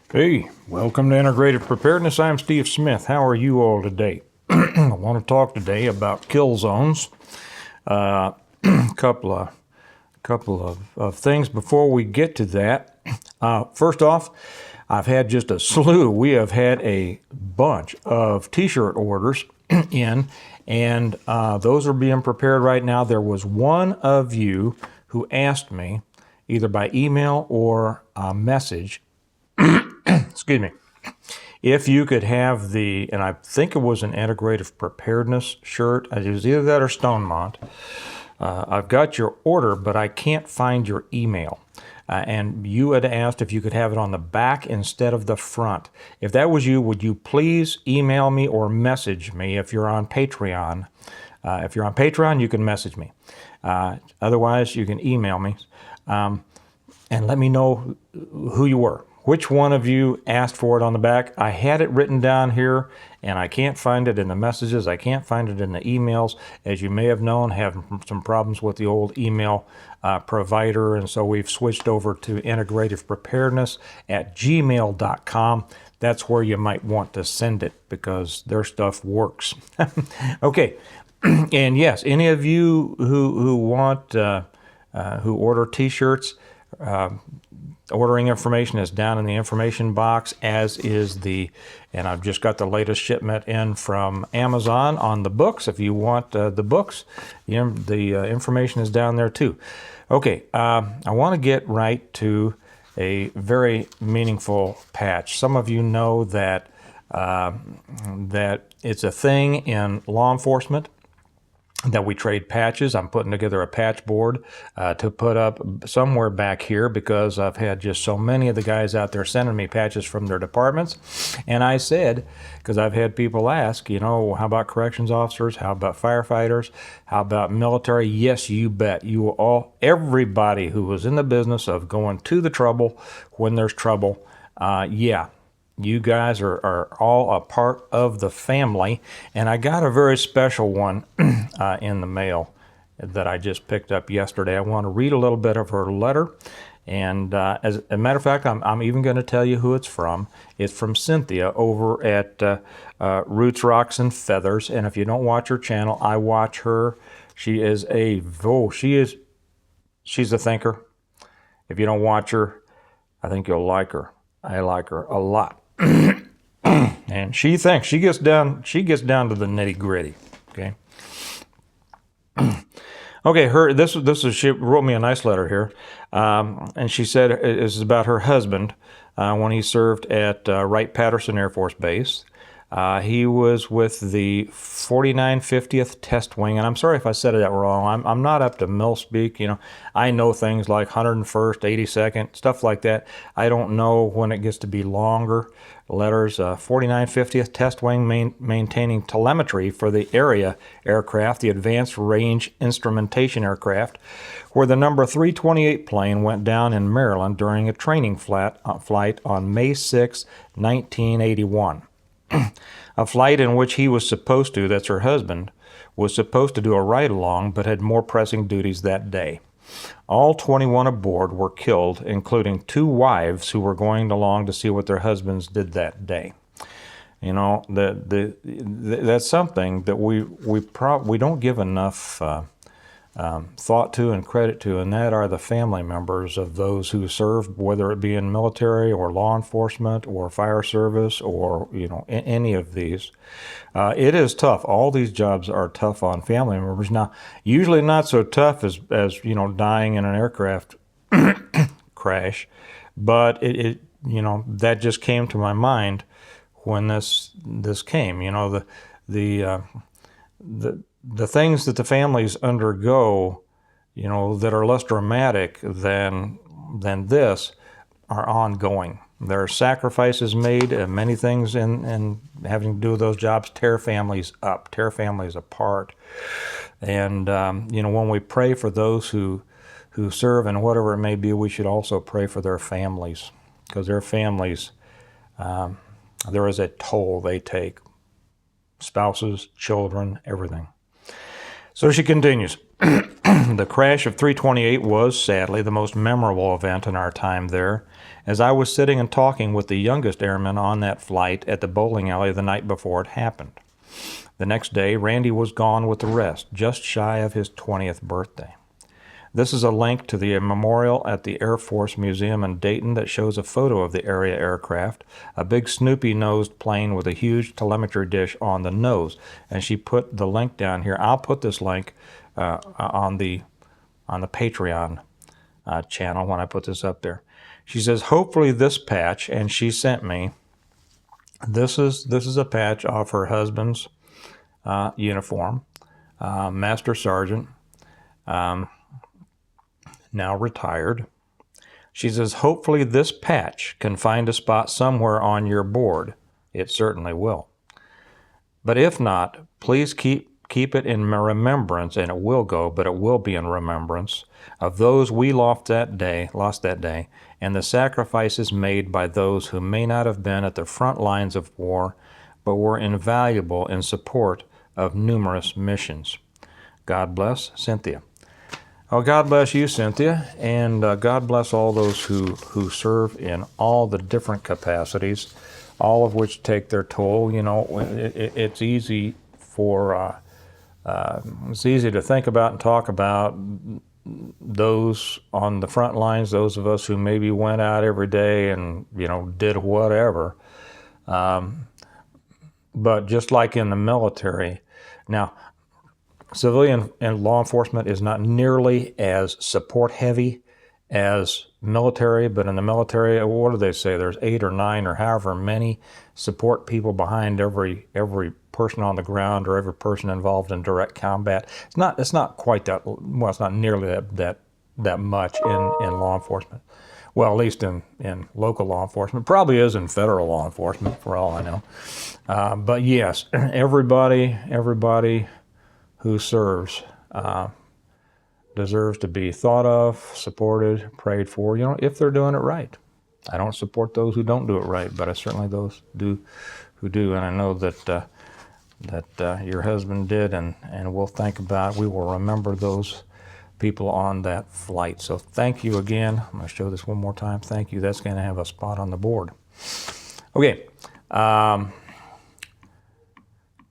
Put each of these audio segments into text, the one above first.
Hey, welcome to Integrative Preparedness. I'm Steve Smith. How are you all today? I want to talk today about kill zones. A couple of things before we get to that. First off, I've had just a slew. We have had a bunch of T-shirt orders in, and those are being prepared right now. There was one of you who asked me, either by email or message, excuse me, if you could have and I think it was an Integrative Preparedness shirt. It was either that or Stonemont. I've got your order, but I can't find your email. And you had asked if you could have it on the back instead of the front. If that was you, would you please email me or message me if you're on Patreon? If you're on Patreon, you can message me. Otherwise, you can email me and let me know who you were. Which one of you asked for it on the back? I had it written down here, and I can't find it in the messages. I can't find it in the emails. As you may have known, have some problems with the old email provider, and so we've switched over to Integrative Preparedness at gmail.com. That's where you might want to send it because their stuff works. Okay, and yes, any of you who want who order T-shirts. Ordering information is down in the information box, as is and I've just got the latest shipment in from Amazon on the books. If you want the books, the information is down there too. Okay, I want to get right to a very meaningful patch. Some of you know that it's a thing in law enforcement that we trade patches. I'm putting together a patch board to put up somewhere back here because I've had just so many of the guys out there sending me patches from their departments. And I said, because I've had people ask, how about corrections officers? How about firefighters? How about military? Yes, you bet. Everybody who was in the business of going to the trouble when there's trouble, yeah. You guys are all a part of the family, and I got a very special one in the mail that I just picked up yesterday. I want to read a little bit of her letter, and as a matter of fact, I'm even going to tell you who it's from. It's from Cynthia over at Roots, Rocks, and Feathers, and if you don't watch her channel, I watch her. She's a thinker. If you don't watch her, I think you'll like her. I like her a lot. And she gets down to the nitty gritty. Okay. Okay. She wrote me a nice letter here, and she said this is about her husband when he served at Wright-Patterson Air Force Base. He was with the 4950th Test Wing, and I'm sorry if I said that wrong. I'm not up to mill speak. I know things like 101st, 82nd, stuff like that. I don't know when it gets to be longer letters. 4950th Test Wing maintaining telemetry for the area aircraft, the Advanced Range Instrumentation aircraft, where the number 328 plane went down in Maryland during a training flight on May 6, 1981. A flight in which he was supposed to, that's her husband, was supposed to do a ride-along but had more pressing duties that day. All 21 aboard were killed, including 2 wives who were going along to see what their husbands did that day. That's something that we don't give enough thought to and credit to, and that are the family members of those who served, whether it be in military or law enforcement or fire service or any of these. It is tough. All these jobs are tough on family members. Now, usually not so tough as dying in an aircraft crash, but that just came to my mind when this came. The things that the families undergo, that are less dramatic than this, are ongoing. There are sacrifices made, and many things in having to do with those jobs tear families up, tear families apart. And when we pray for those who serve and whatever it may be, we should also pray for their families, because their families, there is a toll they take. Spouses, children, everything. So she continues. The crash of 328 was, sadly, the most memorable event in our time there, as I was sitting and talking with the youngest airman on that flight at the bowling alley the night before it happened. The next day, Randy was gone with the rest, just shy of his 20th birthday. This is a link to the memorial at the Air Force Museum in Dayton that shows a photo of the area aircraft, a big Snoopy-nosed plane with a huge telemetry dish on the nose. And she put the link down here. I'll put this link on the Patreon channel when I put this up there. She says, hopefully this patch, and she sent me, this is a patch off her husband's uniform, Master Sergeant, now retired. She says, hopefully this patch can find a spot somewhere on your board. It certainly will. But if not, please keep it in remembrance, and it will go, but it will be in remembrance of those we lost that day, and the sacrifices made by those who may not have been at the front lines of war, but were invaluable in support of numerous missions. God bless, Cynthia. Oh, God bless you, Cynthia, and God bless all those who serve in all the different capacities, all of which take their toll. You know, it's easy it's easy to think about and talk about those on the front lines, those of us who maybe went out every day and, you know, did whatever. But just like in the military, now, civilian and law enforcement is not nearly as support heavy as military, but in the military, what do they say? There's 8 or 9 or however many support people behind every person on the ground or every person involved in direct combat. It's not quite that, well, it's not nearly that much in law enforcement. Well, at least in local law enforcement. Probably is in federal law enforcement, for all I know. But yes, everybody who serves deserves to be thought of, supported, prayed for, you know, if they're doing it right. I don't support those who don't do it right, but I certainly those who do, and I know that your husband did, and we'll think about, we will remember those people on that flight. So thank you again. I'm going to show this one more time. Thank you. That's going to have a spot on the board. Okay.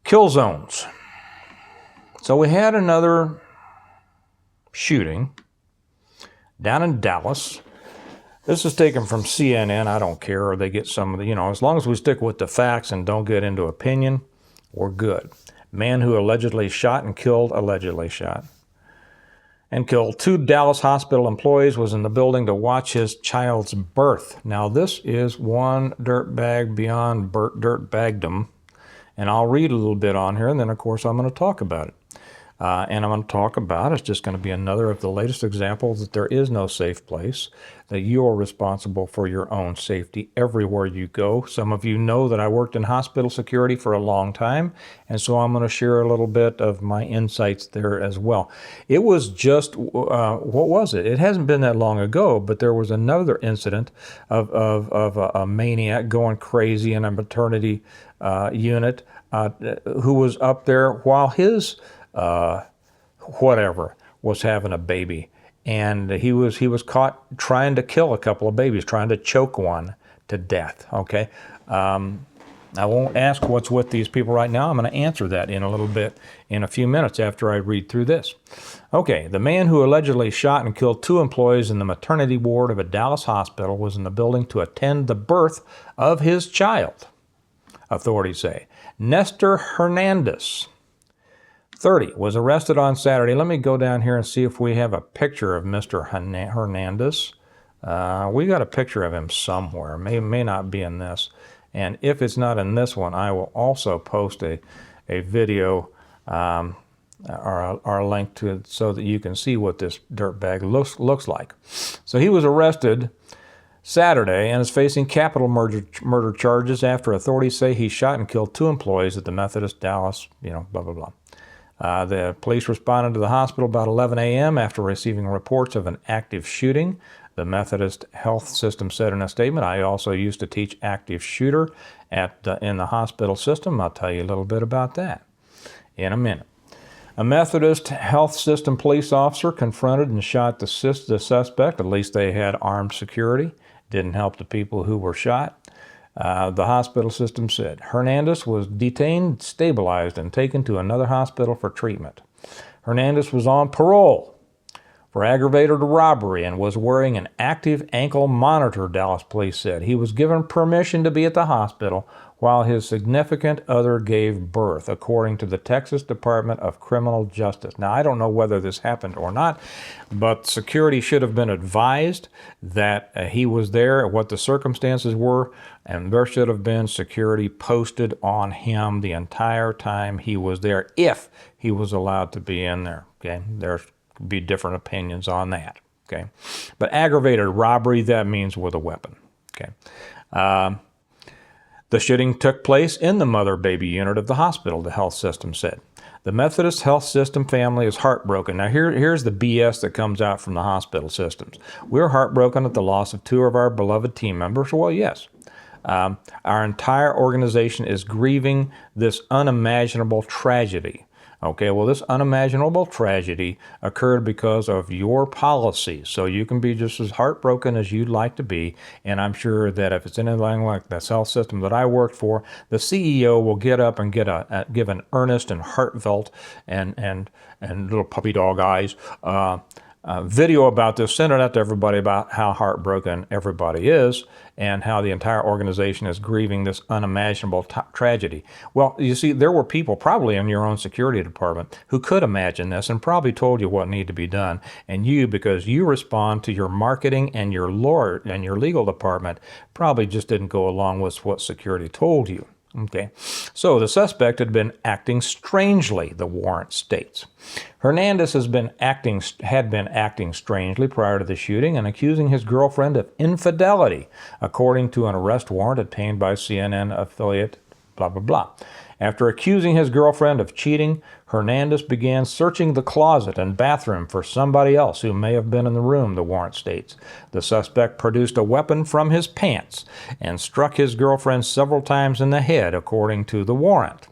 Kill zones. So we had another shooting down in Dallas. This is taken from CNN. I don't care, or they get some of the, you know, as long as we stick with the facts and don't get into opinion, we're good. Man who allegedly shot and killed two Dallas hospital employees, was in the building to watch his child's birth. Now, this is one dirtbag beyond dirtbagdom, and I'll read a little bit on here, and then, of course, I'm going to talk about it. And I'm going to talk about, it's just going to be another of the latest examples that there is no safe place, that you are responsible for your own safety everywhere you go. Some of you know that I worked in hospital security for a long time, and so I'm going to share a little bit of my insights there as well. It was just, what was it? It hasn't been that long ago, but there was another incident of a maniac going crazy in a maternity unit who was up there while his whatever was having a baby, and he was caught trying to kill a couple of babies, trying to choke one to death. Okay, I won't ask what's with these people right now. I'm going to answer that in a little bit, in a few minutes after I read through this. Okay, the man who allegedly shot and killed 2 employees in the maternity ward of a Dallas hospital was in the building to attend the birth of his child, authorities say. Nestor Hernandez, 30, was arrested on Saturday. Let me go down here and see if we have a picture of Mr. Hernandez. We got a picture of him somewhere. May not be in this. And if it's not in this one, I will also post a video or a link to it so that you can see what this dirtbag looks like. So he was arrested Saturday and is facing capital murder charges after authorities say he shot and killed 2 employees at the Methodist Dallas, blah, blah, blah. The police responded to the hospital about 11 a.m. after receiving reports of an active shooting. The Methodist Health System said in a statement, I also used to teach active shooter in the hospital system. I'll tell you a little bit about that in a minute. A Methodist health system police officer confronted and shot the suspect. At least they had armed security. Didn't help the people who were shot. The hospital system said Hernandez was detained, stabilized, and taken to another hospital for treatment. Hernandez was on parole for aggravated robbery and was wearing an active ankle monitor, Dallas police said. He was given permission to be at the hospital while his significant other gave birth, according to the Texas Department of Criminal Justice. Now, I don't know whether this happened or not, but security should have been advised that he was there, what the circumstances were, and there should have been security posted on him the entire time he was there, if he was allowed to be in there. Okay, there could be different opinions on that. Okay, but aggravated robbery, that means with a weapon. Okay. The shooting took place in the mother-baby unit of the hospital, the health system said. The Methodist health system family is heartbroken. Now, here's the BS that comes out from the hospital systems. We're heartbroken at the loss of 2 of our beloved team members. Well, yes. Our entire organization is grieving this unimaginable tragedy. Okay, well, this unimaginable tragedy occurred because of your policies. So you can be just as heartbroken as you'd like to be. And I'm sure that if it's anything like the health system that I worked for, the CEO will get up and give an earnest and heartfelt and little puppy dog eyes video about this, send it out to everybody about how heartbroken everybody is and how the entire organization is grieving this unimaginable tragedy. Well, you see, there were people probably in your own security department who could imagine this and probably told you what needed to be done. And you, because you respond to your marketing and your lawyer and your legal department, probably just didn't go along with what security told you. Okay, so the suspect had been acting strangely, the warrant states. Hernandez had been acting strangely prior to the shooting and accusing his girlfriend of infidelity, according to an arrest warrant obtained by CNN affiliate, blah, blah, blah. After accusing his girlfriend of cheating, Hernandez began searching the closet and bathroom for somebody else who may have been in the room, the warrant states. The suspect produced a weapon from his pants and struck his girlfriend several times in the head, according to the warrant.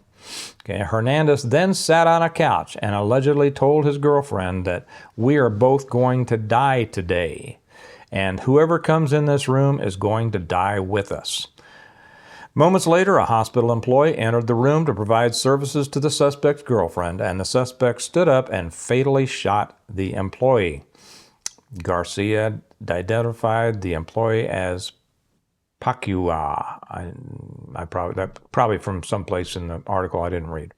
Okay, Hernandez then sat on a couch and allegedly told his girlfriend that we are both going to die today, and whoever comes in this room is going to die with us. Moments later, a hospital employee entered the room to provide services to the suspect's girlfriend, and the suspect stood up and fatally shot the employee. Garcia identified the employee as Pacua. Probably from someplace in the article I didn't read.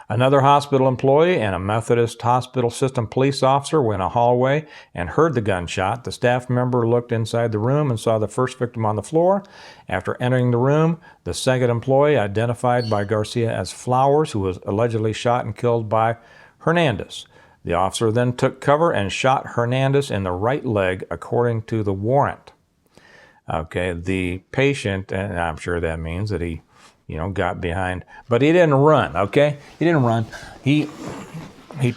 Another hospital employee and a Methodist hospital system police officer were in a hallway and heard the gunshot. The staff member looked inside the room and saw the first victim on the floor. After entering the room, the second employee, identified by Garcia as Flowers, who was allegedly shot and killed by Hernandez. The officer then took cover and shot Hernandez in the right leg, according to the warrant. Okay, the patient, and I'm sure that means that he, got behind, but he didn't run, okay? He didn't run. He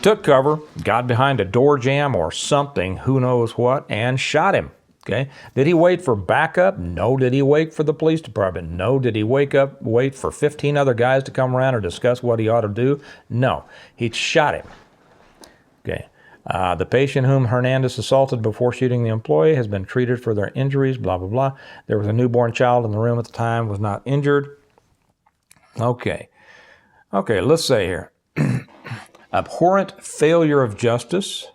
took cover, got behind a door jamb or something, who knows what, and shot him, okay? Did he wait for backup? No. Did he wait for the police department? No. Did he wait for 15 other guys to come around or discuss what he ought to do? No. He shot him, okay? The patient whom Hernandez assaulted before shooting the employee has been treated for their injuries, blah, blah, blah. There was a newborn child in the room at the time, was not injured. Okay, let's say here. Abhorrent failure of justice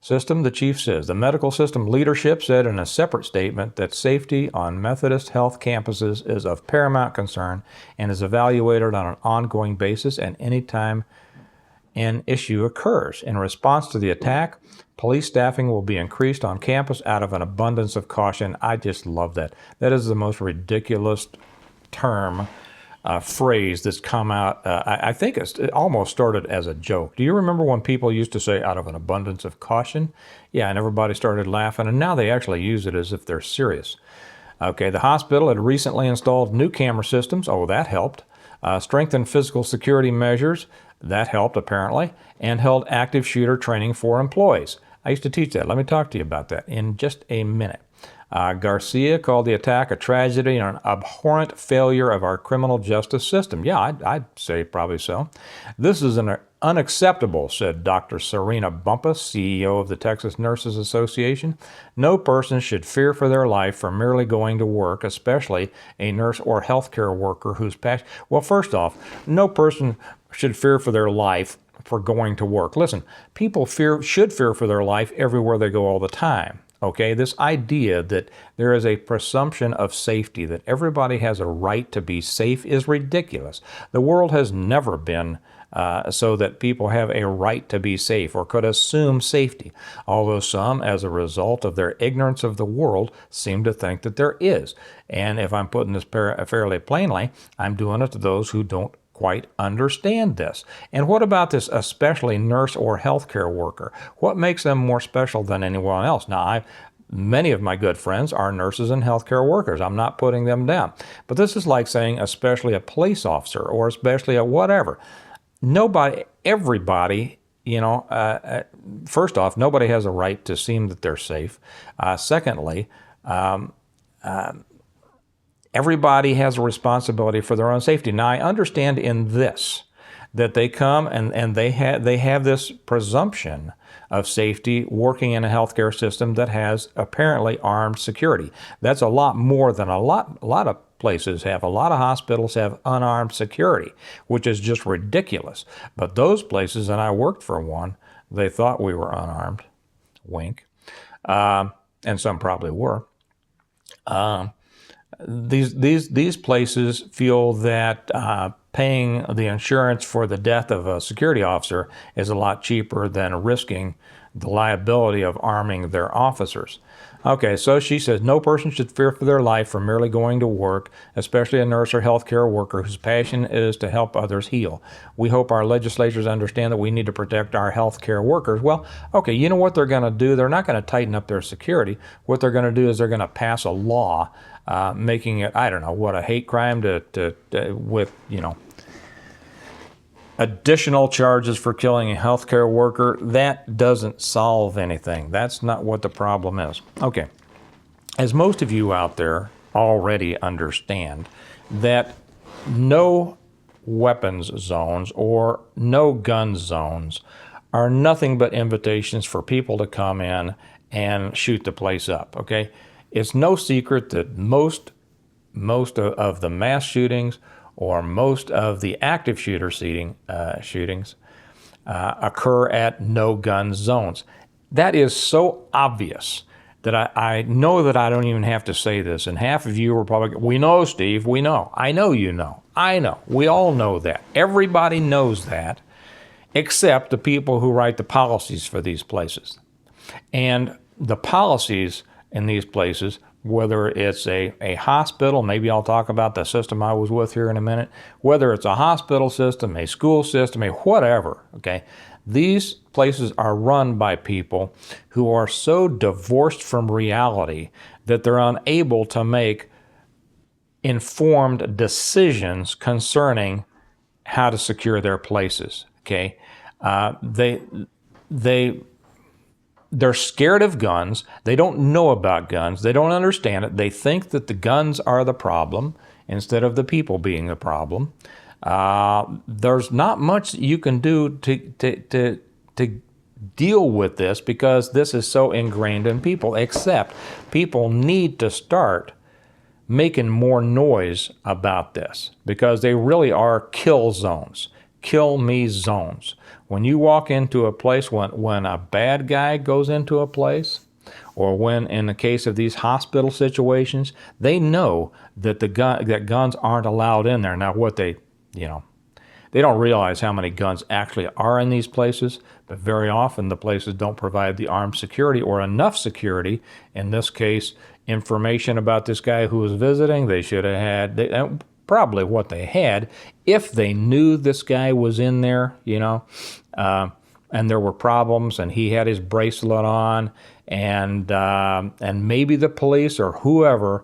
system, the chief says. The medical system leadership said in a separate statement that safety on Methodist health campuses is of paramount concern and is evaluated on an ongoing basis and anytime an issue occurs. In response to the attack, police staffing will be increased on campus out of an abundance of caution. I just love that. That is the most ridiculous phrase that's come out. I think it almost started as a joke. Do you remember when people used to say out of an abundance of caution? Yeah, and everybody started laughing, and now they actually use it as if they're serious. Okay, the hospital had recently installed new camera systems. Oh, that helped. Strengthened physical security measures. That helped, apparently, and held active shooter training for employees. I used to teach that. Let me talk to you about that in just a minute. Garcia called the attack a tragedy and an abhorrent failure of our criminal justice system. Yeah, I'd say probably so. This is unacceptable, said Dr. Serena Bumpus, CEO of the Texas Nurses Association. No person should fear for their life for merely going to work, especially a nurse or healthcare worker who's passionate. Well, first off, no person should fear for their life for going to work. Listen, people should fear for their life everywhere they go all the time. Okay, this idea that there is a presumption of safety, that everybody has a right to be safe, is ridiculous. The world has never been so that people have a right to be safe or could assume safety, although some, as a result of their ignorance of the world, seem to think that there is. And if I'm putting this fairly plainly, I'm doing it to those who don't quite understand this. And what about this especially nurse or healthcare worker? What makes them more special than anyone else? Now, many of my good friends are nurses and healthcare workers. I'm not putting them down. But this is like saying especially a police officer or especially a whatever. Everybody, first off, nobody has a right to seem that they're safe. Secondly, everybody has a responsibility for their own safety. Now, I understand in this that they come and they have this presumption of safety working in a healthcare system that has apparently armed security. That's a lot more than a lot of places have. A lot of hospitals have unarmed security, which is just ridiculous. But those places, and I worked for one, they thought we were unarmed. Wink. And some probably were. These places feel that paying the insurance for the death of a security officer is a lot cheaper than risking the liability of arming their officers. Okay, so she says, no person should fear for their life for merely going to work, especially a nurse or healthcare worker whose passion is to help others heal. We hope our legislators understand that we need to protect our healthcare workers. Well, okay, you know what they're going to do? They're not going to tighten up their security. What they're going to do is they're going to pass a law making it, I don't know, what, a hate crime with, additional charges for killing a healthcare worker. That doesn't solve anything. That's not what the problem is. Okay, as most of you out there already understand, that no weapons zones or no gun zones are nothing but invitations for people to come in and shoot the place up, okay? It's no secret that most of the mass shootings or most of the active shootings occur at no-gun zones. That is so obvious that I know that I don't even have to say this, and half of you are probably, we know, Steve, we know. I know you know. I know. We all know that. Everybody knows that, except the people who write the policies for these places. And the policies in these places, whether it's a hospital, maybe I'll talk about the system I was with here in a minute, whether it's a hospital system, a school system, a whatever, okay? These places are run by people who are so divorced from reality that they're unable to make informed decisions concerning how to secure their places, okay? They're scared of guns. They don't know about guns. They don't understand it. They think that the guns are the problem instead of the people being the problem. There's not much you can do to deal with this because this is so ingrained in people, except people need to start making more noise about this because they really are kill zones, kill me zones. When you walk into a place, when a bad guy goes into a place, or when, in the case of these hospital situations, they know that that guns aren't allowed in there. Now, they don't realize how many guns actually are in these places, but very often the places don't provide the armed security or enough security. In this case, information about this guy who was visiting, they should have had. Probably what they had, if they knew this guy was in there, and there were problems, and he had his bracelet on, and maybe the police or whoever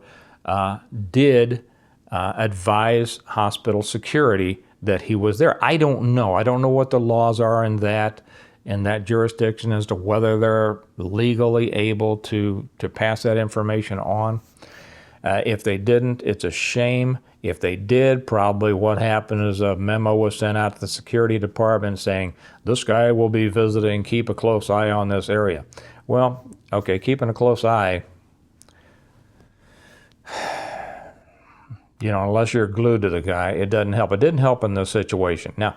did advise hospital security that he was there. I don't know. I don't know what the laws are in that. in that jurisdiction as to whether they're legally able to pass that information on. If they didn't, it's a shame. If they did, probably what happened is a memo was sent out to the security department saying, this guy will be visiting, keep a close eye on this area. Well, okay, keeping a close eye, unless you're glued to the guy, it doesn't help. It didn't help in this situation. Now,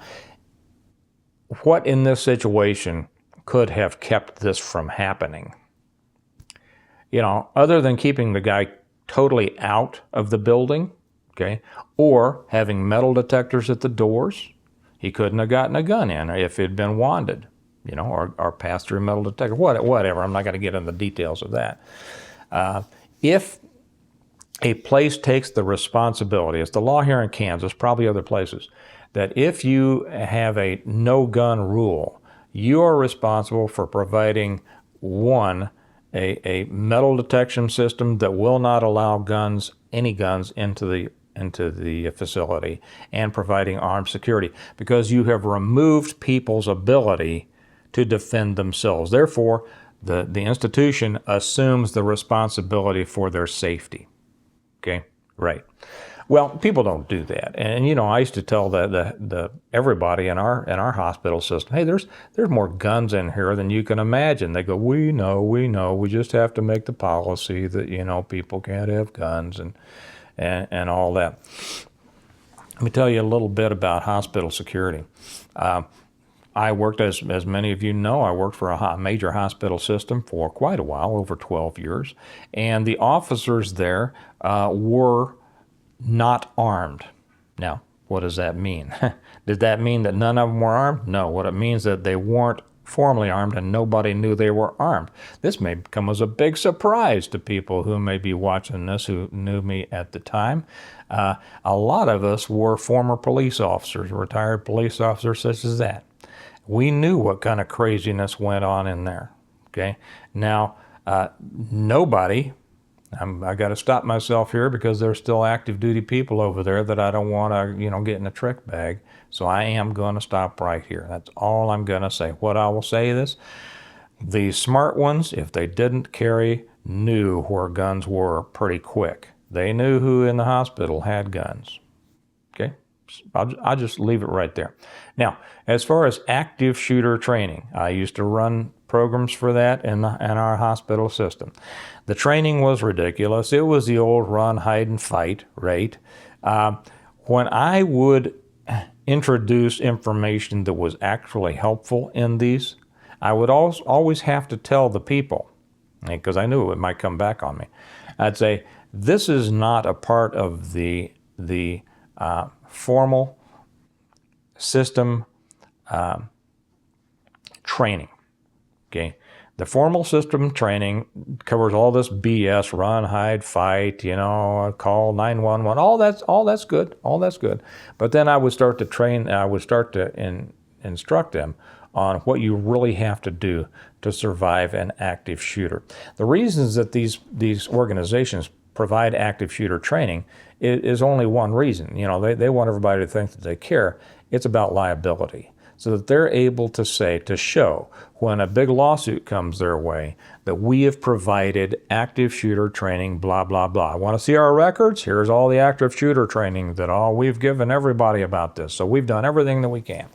what in this situation could have kept this from happening? Other than keeping the guy totally out of the building, okay, or having metal detectors at the doors. He couldn't have gotten a gun in if it had been wanded, or passed through a metal detector, whatever. I'm not going to get into the details of that. If a place takes the responsibility, it's the law here in Kansas, probably other places, that if you have a no-gun rule, you are responsible for providing, one, a metal detection system that will not allow any guns into the facility, and providing armed security, because you have removed people's ability to defend themselves. Therefore, the institution assumes the responsibility for their safety. Okay, right. Well, people don't do that, and I used to tell the everybody in our hospital system, hey, there's more guns in here than you can imagine. They go, we know, we just have to make the policy that people can't have guns and all that. Let me tell you a little bit about hospital security. I worked, as many of you know, I worked for a major hospital system for quite a while, over 12 years, and the officers there were not armed. Now, what does that mean? Did that mean that none of them were armed? No. What it means is that they weren't formally armed and nobody knew they were armed. This may come as a big surprise to people who may be watching this who knew me at the time. A lot of us were former police officers, retired police officers such as that. We knew what kind of craziness went on in there. Okay? Now, nobody... I got to stop myself here because there's still active duty people over there that I don't want to, get in a trick bag. So I am going to stop right here. That's all I'm going to say. What I will say is, the smart ones, if they didn't carry, knew where guns were pretty quick. They knew who in the hospital had guns. Okay? I'll just leave it right there. Now, as far as active shooter training, I used to run programs for that in our hospital system. The training was ridiculous. It was the old run, hide, and fight, right? When I would introduce information that was actually helpful in these, I would always have to tell the people, because I knew it might come back on me. I'd say, this is not a part of the formal system training. Okay, the formal system training covers all this BS: run, hide, fight. Call 911. All that's good. All that's good. But then I would start to train. I would start to instruct them on what you really have to do to survive an active shooter. The reasons that these organizations provide active shooter training is only one reason. They want everybody to think that they care. It's about liability, so that they're able to show when a big lawsuit comes their way that we have provided active shooter training, blah, blah, blah. Want to see our records? Here's all the active shooter training that we've given everybody about this. So we've done everything that we can.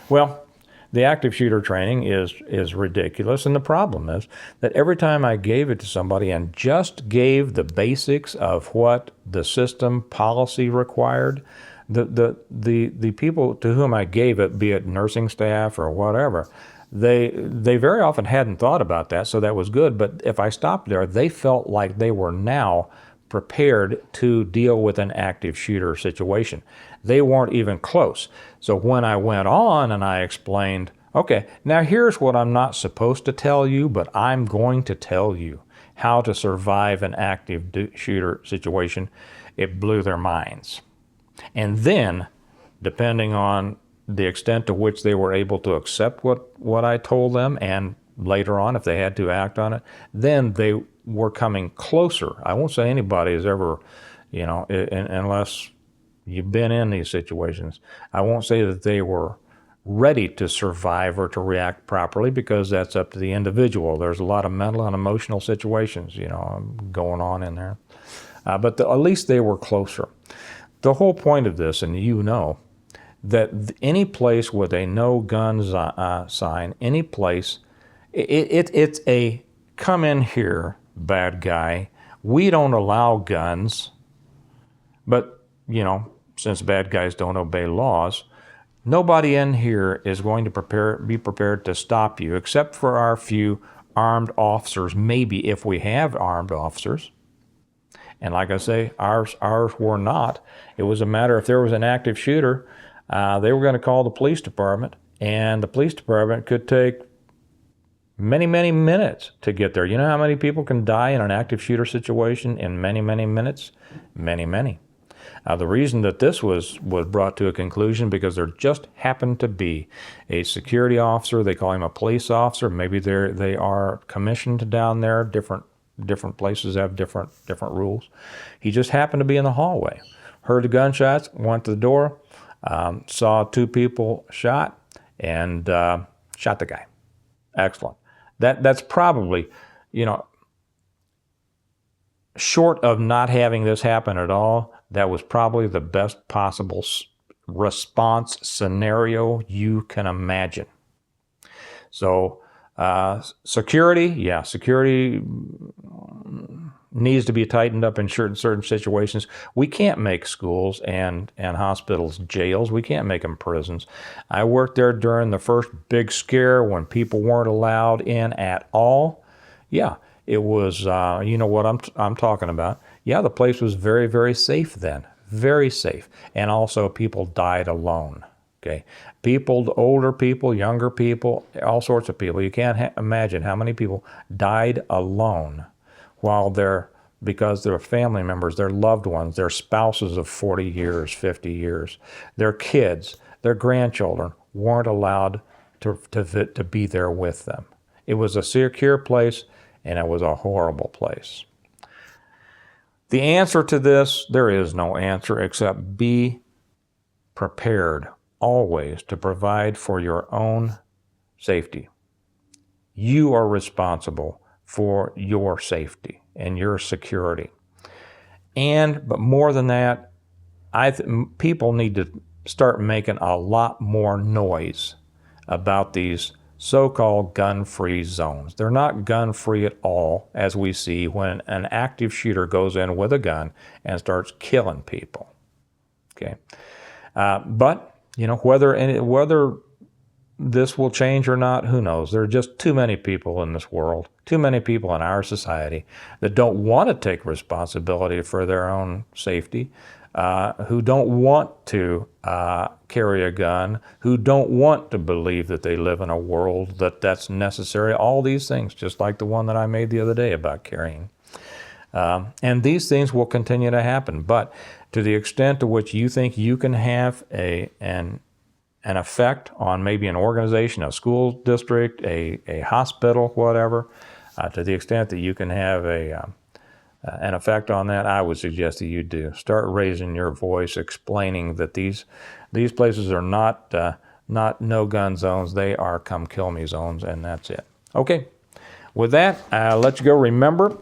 Well, the active shooter training is ridiculous, and the problem is that every time I gave it to somebody and just gave the basics of what the system policy required, the people to whom I gave it, be it nursing staff or whatever, they very often hadn't thought about that, so that was good. But if I stopped there, they felt like they were now prepared to deal with an active shooter situation. They weren't even close. So when I went on and I explained, okay, now here's what I'm not supposed to tell you, but I'm going to tell you how to survive an active shooter situation, it blew their minds. And then, depending on the extent to which they were able to accept what I told them, and later on, if they had to act on it, then they were coming closer. I won't say anybody has ever, unless you've been in these situations, I won't say that they were ready to survive or to react properly, because that's up to the individual. There's a lot of mental and emotional situations, going on in there. But at least they were closer. The whole point of this, and that any place with a no guns sign, any place, it's a come in here, bad guy. We don't allow guns, but, since bad guys don't obey laws, nobody in here is going to be prepared to stop you, except for our few armed officers, maybe if we have armed officers. And like I say, ours were not. It was a matter, if there was an active shooter, they were going to call the police department, and the police department could take many, many minutes to get there. You know how many people can die in an active shooter situation in many, many minutes? Many, many. The reason that this was brought to a conclusion, because there just happened to be a security officer. They call him a police officer. Maybe they are commissioned down there. Different places have different rules. He just happened to be in the hallway, heard the gunshots, went to the door, saw two people shot, and shot the guy. Excellent. That's probably, short of not having this happen at all, that was probably the best possible response scenario you can imagine. So security needs to be tightened up in certain situations. We can't make schools and hospitals jails. We can't make them prisons. I worked there during the first big scare when people weren't allowed in at all. Yeah, it was, you know what I'm talking about. Yeah, the place was very, very safe then. Very safe. And also people died alone. Okay, people, older people, younger people, all sorts of people. You can't imagine how many people died alone because their family members, their loved ones, their spouses of 40 years, 50 years, their kids, their grandchildren weren't allowed to be there with them. It was a secure place, and it was a horrible place. The answer to this, there is no answer except be prepared always to provide for your own safety. You are responsible for your safety and your security. But more than that, people need to start making a lot more noise about these so-called gun-free zones. They're not gun-free at all, as we see when an active shooter goes in with a gun and starts killing people. Okay, but whether this will change or not, who knows? There are just too many people in this world, too many people in our society that don't want to take responsibility for their own safety, who don't want to carry a gun, who don't want to believe that they live in a world that's necessary. All these things, just like the one that I made the other day about carrying. And these things will continue to happen. But to the extent to which you think you can have an effect on maybe an organization, a school district, a hospital, whatever, to the extent that you can have an effect on that, I would suggest that you do. Start raising your voice, explaining that these places are not no-gun zones. They are come-kill-me zones, and that's it. Okay, with that, I'll let you go. Remember,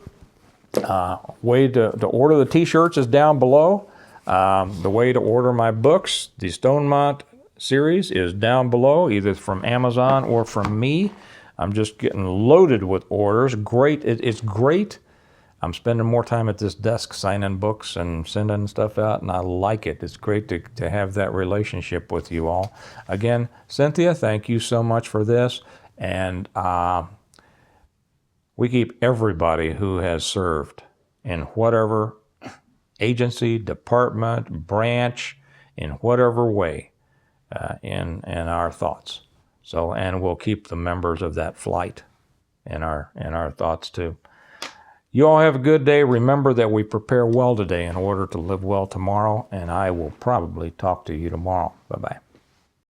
way to order the T-shirts is down below. The way to order my books, the Stonemont series, is down below, either from Amazon or from me. I'm just getting loaded with orders. Great. It's great. I'm spending more time at this desk signing books and sending stuff out, and I like it. It's great to have that relationship with you all. Again, Cynthia, thank you so much for this. And we keep everybody who has served in whatever agency, department, branch, in whatever way, in our thoughts. So, and we'll keep the members of that flight in our thoughts too. You all have a good day. Remember that we prepare well today in order to live well tomorrow, and I will probably talk to you tomorrow. Bye-bye.